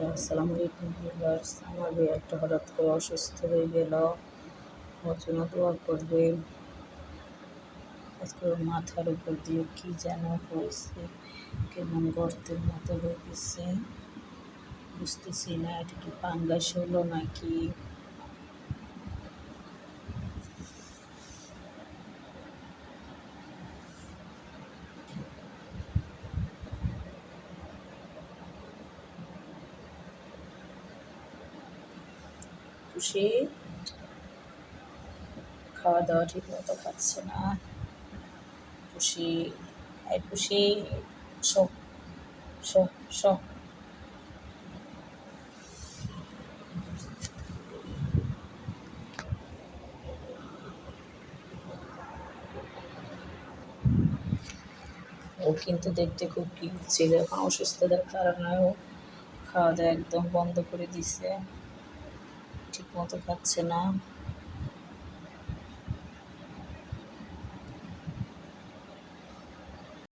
আসসালামু আলাইকুম ভিউয়ার্স। আমার একটা হঠাৎ করে অসুস্থ হয়ে গেল। ওর জন্য দোয়া করবেন। আজকে ওর মাথার উপর দিয়ে কী যেন হয়েছে, কেমন গর্তের মতো হয়ে গেছে, বুঝতেছি না এটা কি ফাঙ্গাস হলো নাকি। খুশি খাওয়া দাওয়া ঠিক মতো খাচ্ছে না। খুশি, এই খুশি, সব সব সব ও কিন্তু দেখতে খুব কিউট ছিল, এখন অসুস্থতার কারণে ও খাওয়া দাওয়া একদম বন্ধ করে দিছে, ঠিক মতো খাচ্ছে না।